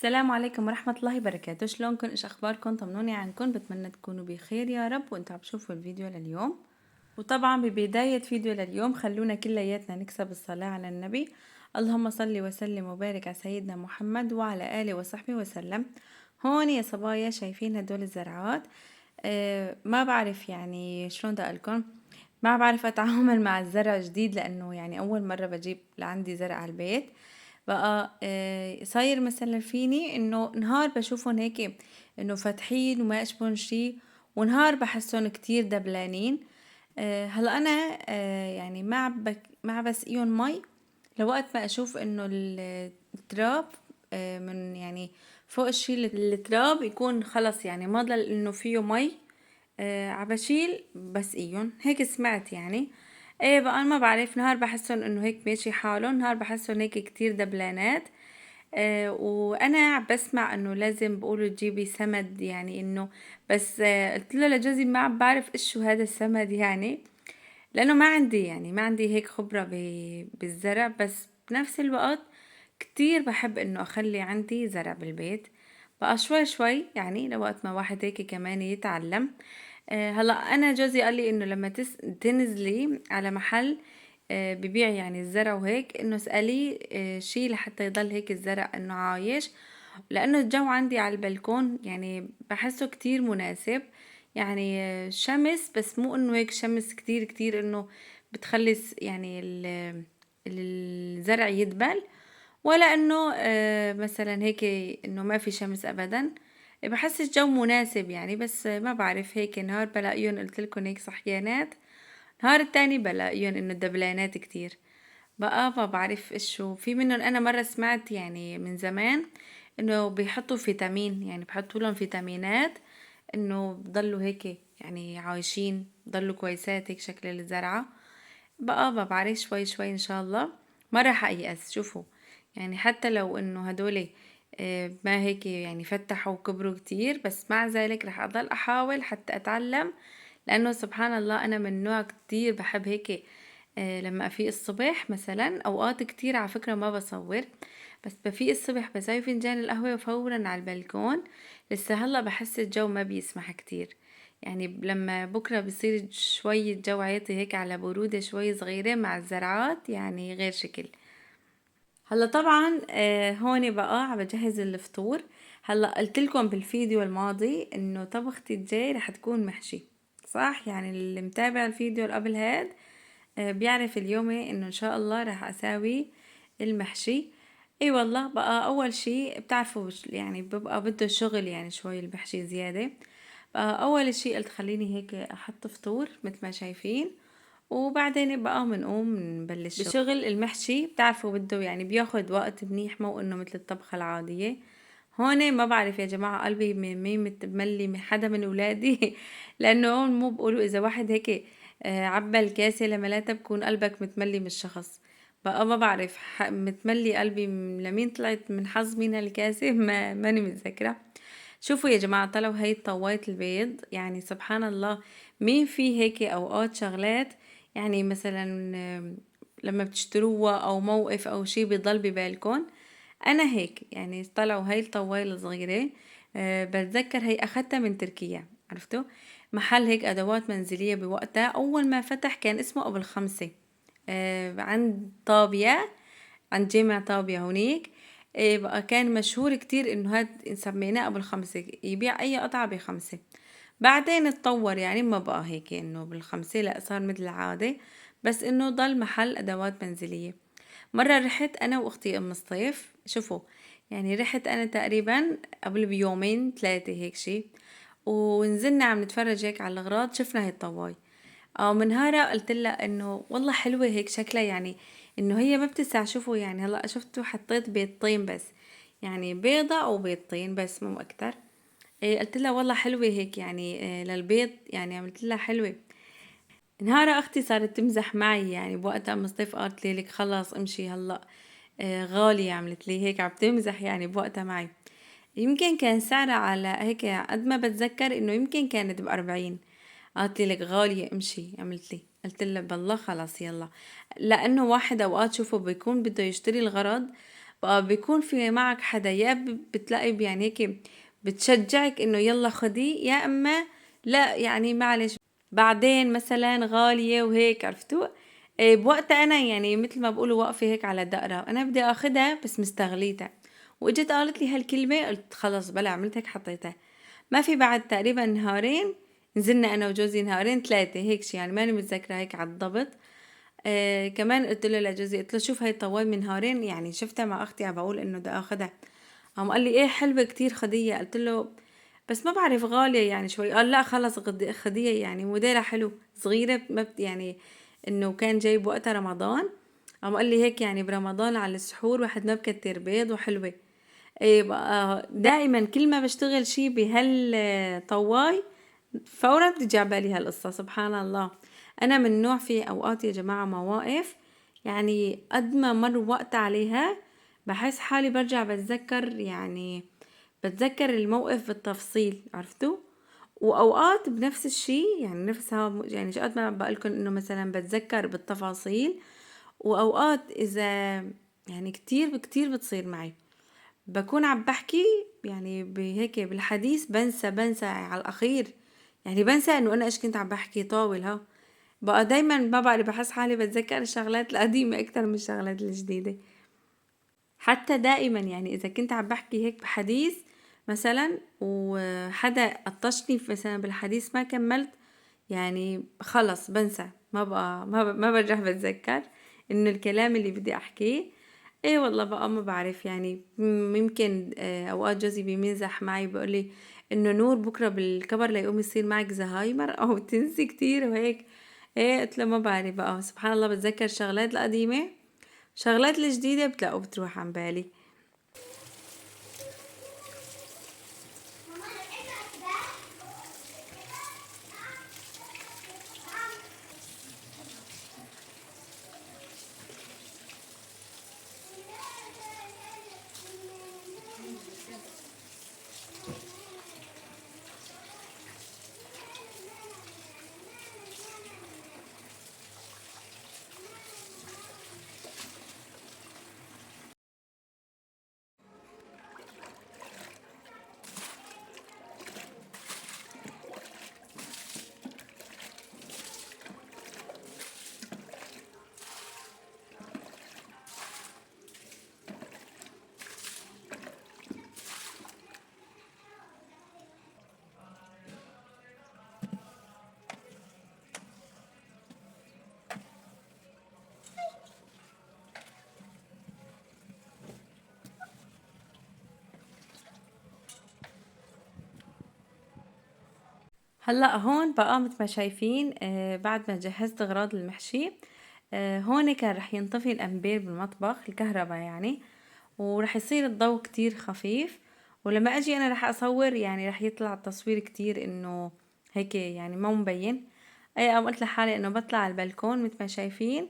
السلام عليكم ورحمة الله وبركاته. شلونكن؟ ايش اخباركم؟ طمنوني عنكم. بتمنى تكونوا بخير يا رب وانتوا عم تشوفوا الفيديو لليوم. وطبعا ببداية فيديو لليوم خلونا كلياتنا نكسب الصلاة على النبي. اللهم صل وسلم وبارك على سيدنا محمد وعلى آله وصحبه وسلم. هون يا صبايا شايفين هدول الزرعات. ما بعرف يعني شلون بدي اقولكم. ما بعرف اتعامل مع الزرع جديد لانه يعني اول مرة بجيب لعندي زرع على البيت. بقى صاير مثلا فيني انه نهار بشوفهم هيك انه فاتحين وما اشبهن شي، ونهار بحسهم كتير دبلانين. هلا انا يعني ما بسقيهم مي لوقت ما اشوف انه التراب من يعني فوق الشي التراب يكون خلص يعني ما ضل انه فيه مي. عبشيل بسقيهم هيك سمعت يعني. ايه بقى أنا ما بعرف، نهار بحسن انه هيك ماشي حالهم، نهار بحسن هيك كتير دبلانات. وانا عم بسمع انه لازم بقولوا تجيبي سمد يعني انه، بس قلت له لجوزي ما عم بعرف ايش شو هذا السمد يعني، لانه ما عندي هيك خبرة بالزرع. بس بنفس الوقت كتير بحب انه اخلي عندي زرع بالبيت. بقى شوي شوي يعني لوقت ما واحد هيك كمان يتعلم. هلا انا جوزي قال لي انه لما تنزلي على محل ببيع يعني الزرع وهيك، انه اسأليه شي لحتى يضل هيك الزرع انه عايش، لانه الجو عندي على البلكون يعني بحسه كتير مناسب. يعني شمس، بس مو انه هيك شمس كتير كتير انه بتخلي يعني الزرع يدبل، ولا انه مثلا هيك انه ما في شمس ابدا. بحس الجو مناسب يعني. بس ما بعرف هيك نهار بلاقيهم قلت لكم هيك صحيانات، نهار التاني بلاقيهم انه دبلانات كتير. بقى ما بعرف ايش شو في منهم. انا مرة سمعت يعني من زمان انه بيحطوا فيتامين، يعني بحطوا لهم فيتامينات انه بضلوا هيك يعني عايشين، بضلوا كويسات هيك شكل الزرعة. بقى ما بعرف شوي شوي ان شاء الله ما راح ايأس. شوفوا يعني حتى لو انه هدول ما هيك يعني فتحوا وكبروا كتير، بس مع ذلك رح اضل احاول حتى اتعلم، لانه سبحان الله انا من نوع كتير بحب هيك. لما افيق الصبح مثلا اوقات كتير على فكرة ما بصور، بس بفيق الصبح بسوي فنجان القهوة وفورا على البلكون. لسه هلا بحس الجو ما بيسمح كتير، يعني لما بكرة بصير شوية جو عاطي هيك على برودة شوي صغيرة مع الزرعات يعني غير شكل. هلا طبعا هون بقى عم بجهز الفطور. هلا قلت لكم بالفيديو الماضي انه طبختي الجاي رح تكون محشي، صح؟ يعني اللي متابع الفيديو اللي قبل هاد بيعرف اليوم انه ان شاء الله رح اساوي المحشي. اي والله بقى اول شي بتعرفوا يعني ببقى بده شغل يعني شوي المحشي زيادة. بقى اول شي قلت خليني هيك احط فطور مثل ما شايفين، وبعدين بقى منقوم نبلش بشغل المحشي. بتعرفوا بده يعني بياخد وقت منيح، مو انه مثل الطبخة العادية. هون ما بعرف يا جماعة قلبي مين متملي من حدا من ولادي لانه هون مو بقولوا اذا واحد هيك عبى الكاسة لملاتها بكون قلبك متملي من الشخص. بقى ما بعرف متملي قلبي لمين طلعت من حظ مين هالكاسة ماني متذكرة. شوفوا يا جماعة طلعوا هاي طواية البيض، يعني سبحان الله مين في هيك اوقات شغلات يعني مثلا لما بتشتروها او موقف او شي بيضل ببالكم. انا هيك يعني طلعوا هاي الطوايل الصغيرة. بتذكر هي اخدتها من تركيا، عرفتوا؟ محل هيك ادوات منزلية بوقتها اول ما فتح كان اسمه ابو الخمسة. عند طابية، عند جامع طابية هونيك. بقى كان مشهور كتير انه هاد سميناه ابو الخمسة، يبيع اي قطعة بخمسة. بعدين اتطور يعني ما بقى هيك انه بالخمسة، لا صار مثل العادة، بس انه ضل محل ادوات منزلية. مرة رحت انا واختي ام الصيف، شوفوا يعني رحت انا تقريبا قبل بيومين ثلاثة هيك شي، ونزلنا عم نتفرج هيك على الاغراض شفنا هاي الطواي. او من هارا قلت لها انه والله حلوة هيك شكلها، يعني انه هي ما بتسع. شوفوا يعني هلا شفتوا حطيت بيضتين بس، يعني بيضة او بيضتين بس مو اكتر. إيه قلت لها والله حلوة هيك يعني إيه للبيض، يعني عملت لها حلوة. نهارها اختي صارت تمزح معي يعني بوقتها مصطفى قالت لي لك خلاص امشي هلا. غالية عملت لي هيك عم تمزح يعني بوقتها معي. يمكن كان سعرها على هيك قد ما بتذكر انه يمكن كانت ب40. قالت لي لك غالية امشي، عملت لي قلت لها بالله خلاص يلا. لانه واحد اوقات شوفوا بيكون بده يشتري الغرض بقى بيكون في معك حدا يا بتلاقي يعني هيك بتشجعك انه يلا خدي، يا اما لا يعني معلش بعدين مثلا غالية وهيك، عرفتوا؟ بوقتها انا يعني مثل ما بقولوا واقفة هيك على دقرة، انا بدي اخدها بس مستغليتها، واجت قالت لي هالكلمة قلت خلص بلا، عملت هيك حطيتها. ما في بعد تقريبا نهارين نزلنا انا وجوزي، نهارين ثلاثة هيك شي يعني ماني متذكرة هيك على الضبط. كمان قلت له لجوزي، قلت له شوف هاي طواي من نهارين يعني شفتها مع اختي عم بقول انه بدي اخدها. قام قال لي ايه حلوة كتير خدية، قلت له بس ما بعرف غالية يعني شوي. قال لا خلص خدية يعني موديلها حلو صغيرة ما يعني انه كان جايب وقتها رمضان. قام قال لي هيك يعني برمضان على السحور واحد ما بكتر بيض وحلوة. ايه بقى دائما كل ما بشتغل شي بهالطواي فورا بتجي على بالي هالقصة، سبحان الله. انا من نوع في اوقات يا جماعة مواقف يعني قد ما مر وقت عليها بحس حالي برجع بتذكر، يعني بتذكر الموقف بالتفصيل، عرفتوا؟ واوقات بنفس الشي يعني نفسها يعني شقد ما بقولكم انه مثلا بتذكر بالتفاصيل، واوقات اذا يعني كتير كتير بتصير معي بكون عم بحكي يعني بهيك بالحديث بنسى على الأخير، يعني بنسى إنه أنا إيش كنت عم بحكي طاول ها. بقى دايما ما بعرف بحس حالي بتذكر الشغلات القديمة أكتر من الشغلات الجديدة. حتى دائما يعني إذا كنت عم بحكي هيك بحديث مثلا وحدا قطشني مثلا بالحديث ما كملت، يعني خلص بنسى، ما برجع بتذكر إنه الكلام اللي بدي أحكيه. ايه والله بقى ما بعرف يعني ممكن اوقات جوزي بيمزح معي بيقول لي انه نور بكره بالكبر ليقوم يصير معك زهايمر او تنسي كتير وهيك. ايه قلت له ما بعرف بقى، سبحان الله بتذكر شغلات القديمه، شغلات الجديده بتلاقوا بتروح عن بالي. هلا هون بقى مثل ما شايفين بعد ما جهزت اغراض المحشي هون كان رح ينطفي الأنبير بالمطبخ الكهرباء يعني، ورح يصير الضوء كتير خفيف، ولما اجي انا رح اصور يعني رح يطلع التصوير كتير انه هيك يعني ما مبين. اي قام قلت لحالي انه بطلع على البلكون مثل ما شايفين،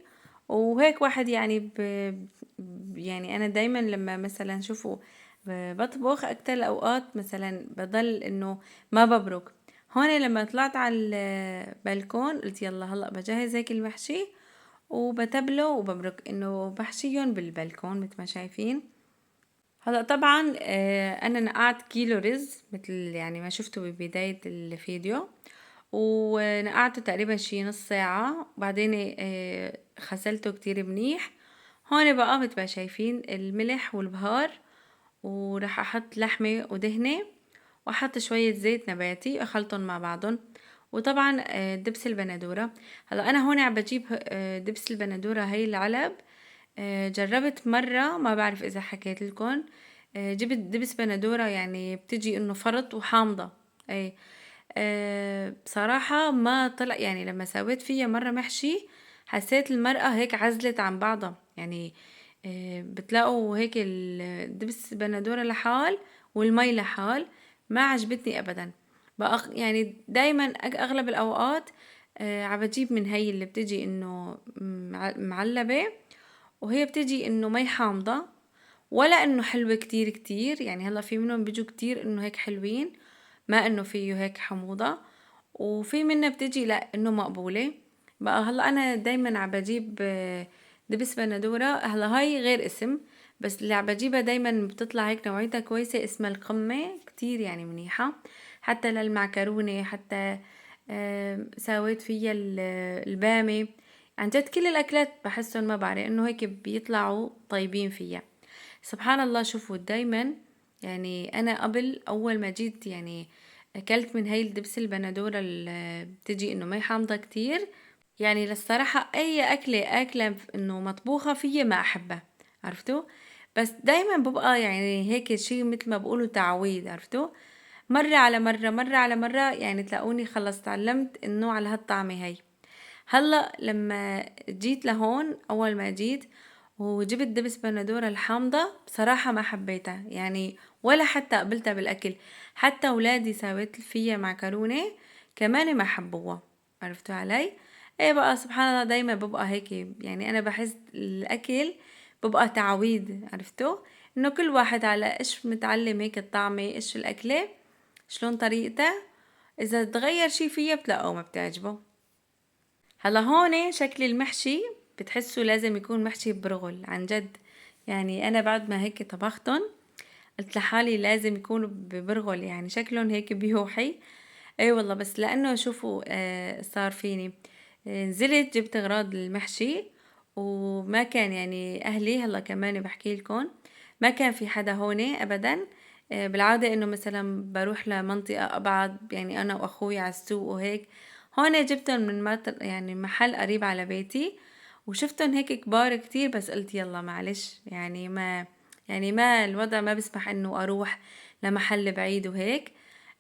وهيك واحد يعني يعني انا دايما لما مثلا شوفوا بطبخ اكتر الاوقات مثلا بضل انه ما ببرك. هون لما طلعت على البلكون قلت يلا هلا بجهز هيك المحشي وبتبله وببرك انه بحشيهم بالبلكون مثل ما شايفين. هلا طبعا انا نقعت كيلو رز مثل يعني ما شفتوا ببداية الفيديو، ونقعته تقريبا شي نص ساعة، وبعدين غسلته كتير منيح. هون بقى مثل ما شايفين الملح والبهار، وراح احط لحمة ودهنة، واحط شوية زيت نباتي اخلطهم مع بعضهم، وطبعا دبس البندورة. هلا انا هون عم بجيب دبس البندورة هي العلب. جربت مرة ما بعرف اذا حكيت لكم، جبت دبس بندورة يعني بتجي انه فرط وحامضة. اي بصراحة ما طلع يعني لما سويت فيها مرة محشي حسيت المرقة هيك عزلت عن بعضها يعني. بتلاقوا هيك الدبس بندورة لحال والمي لحال، ما عجبتني ابدا. بقى يعني دايما اغلب الاوقات عبجيب من هي اللي بتجي انه معلبة، وهي بتجي انه مي حامضة، ولا انه حلوة كتير كتير يعني. هلا في منهم بيجوا كتير انه هيك حلوين ما انه فيه هيك حموضة، وفي منها بتجي لا انه مقبولة. بقى هلا انا دايما عم بجيب دبس بندورة. هلا هاي غير اسم، بس اللي بجيبها دايما بتطلع هيك نوعيتها كويسة، اسمها القمة، كتير يعني منيحة حتى للمعكرونة، حتى سويت فيها البامي. عن جد كل الأكلات بحسهم ما بعرف إنه هيك بيطلعوا طيبين فيها. سبحان الله. شوفوا دايما يعني أنا قبل أول ما جيت يعني أكلت من هاي الدبس البندورة اللي بتجي إنه ما حامضة كتير. يعني للصراحة أي أكلة إنه مطبوخة فيا ما أحبها، عرفتوا؟ بس دايما ببقى يعني هيك شي مثل ما بقولوا تعويض، عرفتوا؟ مرة على مرة، مرة على مرة، يعني تلاقوني خلص تعلمت إنه على هالطعمة هاي. هلأ لما جيت لهون أول ما جيت وجبت دبس بندورة الحامضة، بصراحة ما حبيتها يعني، ولا حتى قبلتها بالأكل. حتى أولادي سويت فيها معكرونة كمان ما حبوها، عرفتوا علي؟ ايه بقى سبحان الله، دايما ببقى هيك يعني. أنا بحس الأكل ببقى تعويض، عرفتوا؟ إنه كل واحد على إيش متعلم هيك الطعمة، إيش الأكلة، شلون طريقتها، إذا تغير شي فيها بتلاقوه ما بتعجبه. هلا هون شكل المحشي بتحسوا لازم يكون محشي برغل عن جد. يعني انا بعد ما هيك طبختن قلت لحالي لازم يكونوا ببرغل، يعني شكلهم هيك بيوحي. اي والله. بس لانه شوفوا صار فيني نزلت جبت اغراض المحشي، وما كان يعني اهلي، هلا كمان بحكي لكم ما كان في حدا هون ابدا. بالعادة انه مثلا بروح لمنطقة ابعد، يعني انا واخوي على السوق وهيك. هون جبتهم من يعني محل قريب على بيتي، وشفتهم هيك كبار كتير، بس قلت يلا معلش يعني ما، يعني ما الوضع ما بيسمح انه اروح لمحل بعيد وهيك.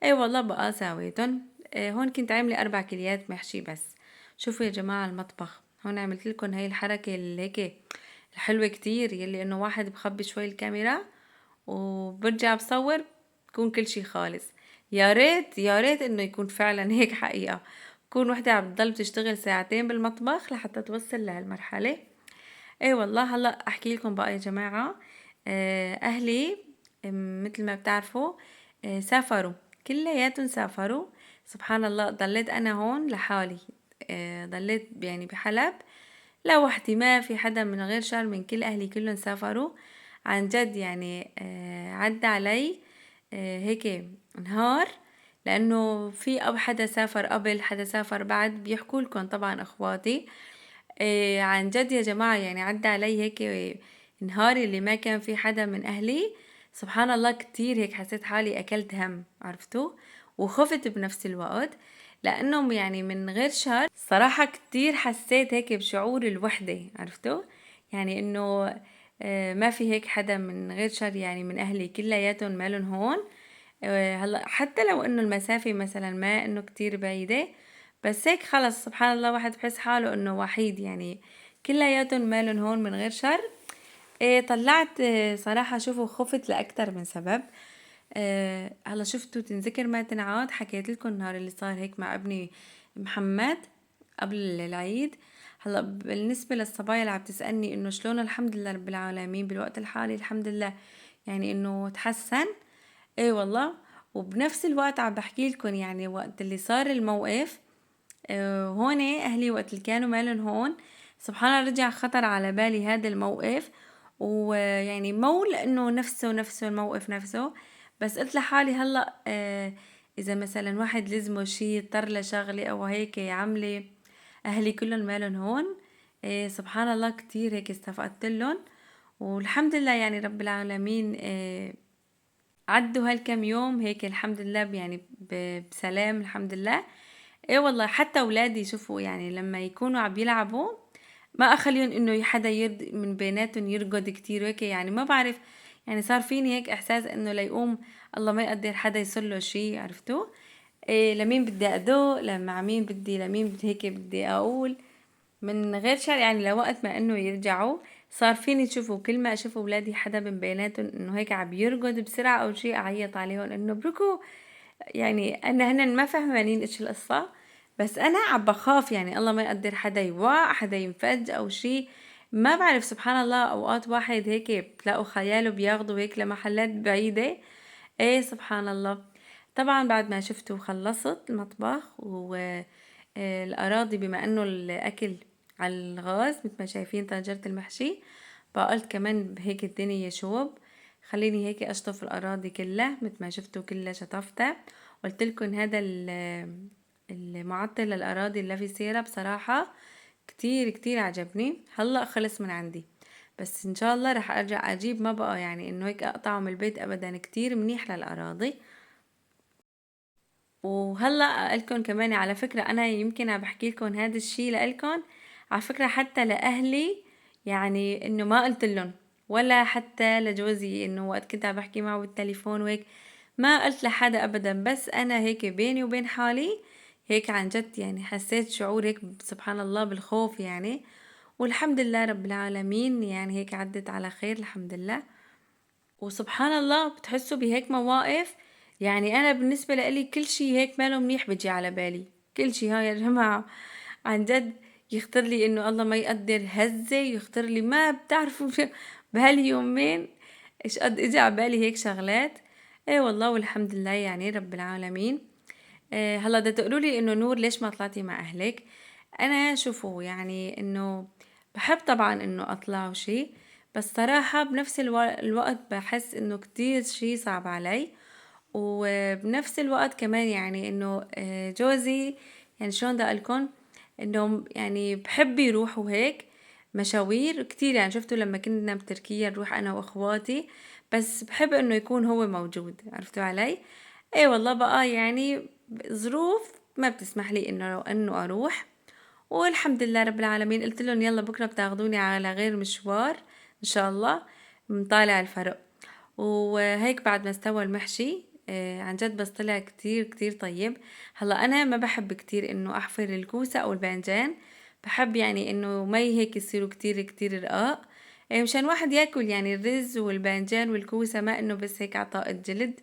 اي والله بقى ساويتن. هون كنت عاملة 4 كيليات محشي بس. شوفوا يا جماعة المطبخ، هون عملت لكم هاي الحركة اللي هيك الحلوة كتير، يلي انه واحد بخبي شوي الكاميرا وبرجع بصور بكون كل شي خالص. يا ريت يا ريت انه يكون فعلا هيك حقيقة، تكون وحدة عم تضل بتشتغل ساعتين بالمطبخ لحتى توصل لهالمرحلة. ايه والله. هلا احكي لكم بقى يا جماعة، اهلي مثل ما بتعرفوا سافروا، كلياتهم سافروا. سبحان الله. ضليت انا هون لحالي، ضليت يعني بحلب لوحدي، ما في حدا من غير شر، من كل اهلي كلهم سافروا. عن جد يعني عدى علي هيك نهار، لانه في او حدا سافر قبل، حدا سافر بعد، بيحكوا لكم طبعا اخواتي. عن جد يا جماعة يعني عدى علي هيك نهار اللي ما كان في حدا من أهلي. سبحان الله كتير هيك حسيت حالي أكلت هم، عرفتوا؟ وخفت بنفس الوقت، لأنهم يعني من غير شر صراحة كتير حسيت هيك بشعور الوحدة، عرفتوا؟ يعني إنه ما في هيك حدا من غير شر، يعني من أهلي كلياتهم مالن هون. هلا حتى لو إنه المسافة مثلا ما إنه كتير بعيدة، بس هيك خلص سبحان الله واحد بحس حاله انه وحيد، يعني كلياتهم مالن هون من غير شر. إيه طلعت صراحة شوفوا خفت لأكتر من سبب. هلا شفتوا تنذكر ما تنعاد، حكيت لكم النهار اللي صار هيك مع ابني محمد قبل العيد. هلا بالنسبة للصبايا اللي عم تسألني انه شلون، الحمد لله رب العالمين بالوقت الحالي الحمد لله يعني انه تحسن. ايه والله. وبنفس الوقت عم بحكي لكم يعني وقت اللي صار الموقف، هون أهلي وقت اللي كانوا مالن هون، سبحان الله رجع خطر على بالي هذا الموقف. ويعني مو لأنه نفسه الموقف نفسه، بس قلت لحالي هلأ إذا مثلا واحد لزمه شي اضطر لشغلة أو هيك عملة، أهلي كلهم مالن هون. سبحان الله كتير هيك استفقدت لهم، والحمد لله يعني رب العالمين عدوا هالكم يوم هيك الحمد لله يعني بسلام الحمد لله. ايه والله. حتى اولادي شوفوا يعني لما يكونوا عم يلعبوا ما اخليهم انه حدا يرد من بيناتهم يرقد كتير هيك، يعني ما بعرف، يعني صار فيني هيك احساس انه ليقوم الله ما يقدر حدا يصير له شيء، عرفتوا؟ إيه لمين بدي ادق، مع مين بدي، لمين بدي هيك بدي اقول، من غير شر يعني لوقت ما انه يرجعوا. صار فيني تشوفوا كل ما اشوف اولادي حدا من بيناتهم انه هيك عم يرقد بسرعه او شيء اعيط عليهم انه بركو، يعني انا هن ما فهمانين ايش القصة، بس انا عم بخاف يعني الله ما يقدر حدا يوقع، حدا ينفج او شي. ما بعرف سبحان الله اوقات واحد هيك بتلاقوا خياله بياخدوا هيك لمحلات بعيدة. ايه سبحان الله. طبعا بعد ما شفت وخلصت المطبخ والأراضي، بما انه الاكل على الغاز مثل ما شايفين طنجرة المحشي، فقلت كمان هيك الدنيا يشوب، خليني هيك اشطف الاراضي كلها مثل ما شفتوا كلها شطفتها. قلت لكم هذا المعطر للاراضي اللافيسيرا بصراحة كتير كتير عجبني، هلا خلص من عندي، بس ان شاء الله رح ارجع اجيب، ما بقى يعني انه هيك اقطعه من البيت ابدا، كتير منيح للاراضي. وهلا اقلكن كمان على فكرة، انا يمكن عم بحكي لكم هذا الشيء لإلكن، على فكرة حتى لاهلي، يعني انه ما قلت لهم، ولا حتى لجوزي انه وقت كنت عم بحكي معه بالتليفون وهيك ما قلت لحدا ابدا، بس انا هيك بيني وبين حالي، هيك عن جد يعني حسيت شعور هيك سبحان الله بالخوف يعني. والحمد لله رب العالمين، يعني هيك عدت على خير الحمد لله. وسبحان الله بتحسوا بهيك مواقف، يعني انا بالنسبة لإلي كل شي هيك ماله منيح بيجي على بالي، كل شي هاي يا جماعة عن جد يخطر لي انه الله ما يقدر هزة، يخطر لي ما بتعرفوا بهاليومين ايش قد اجى على بالي هيك شغلات. ايه والله والحمد لله يعني رب العالمين. إيه هلا بدها تقولوا لي انه نور ليش ما طلعتي مع اهلك؟ انا شوفوا يعني انه بحب طبعا انه اطلع وشي، بس صراحة بنفس الوقت بحس انه كتير شي صعب علي. وبنفس الوقت كمان يعني انه جوزي يعني شلون بدي اقولكن، انه يعني بحب يروح وهيك مشاوير كتير، يعني شفتوا لما كنا بتركيا نروح انا واخواتي، بس بحب انه يكون هو موجود، عرفتوا علي؟ ايه والله بقى يعني ظروف ما بتسمح لي انه اروح. والحمد لله رب العالمين قلت لهم يلا بكره بتاخدوني على غير مشوار ان شاء الله، مطالع الفرق. وهيك بعد ما استوى المحشي عن جد بس طلع كتير كتير طيب. هلا انا ما بحب كتير انه احفر الكوسة او الباذنجان، بحب يعني انه مي هيك يصيروا كتير كتير رقاق، مشان واحد ياكل يعني الرز والباذنجان والكوسة، ما انه بس هيك عطاء جلد.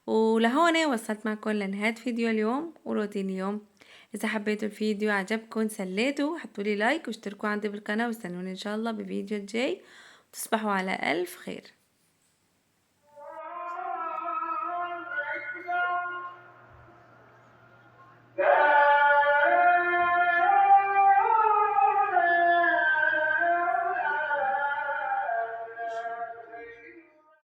ولهون وصلت معكم لنهاية فيديو اليوم وروتين اليوم. إذا حبيتوا الفيديو عجبكم سليتوا حطولي لايك واشتركوا عندي بالقناة، واستنوني إن شاء الله بفيديو الجاي، وتصبحوا على ألف خير.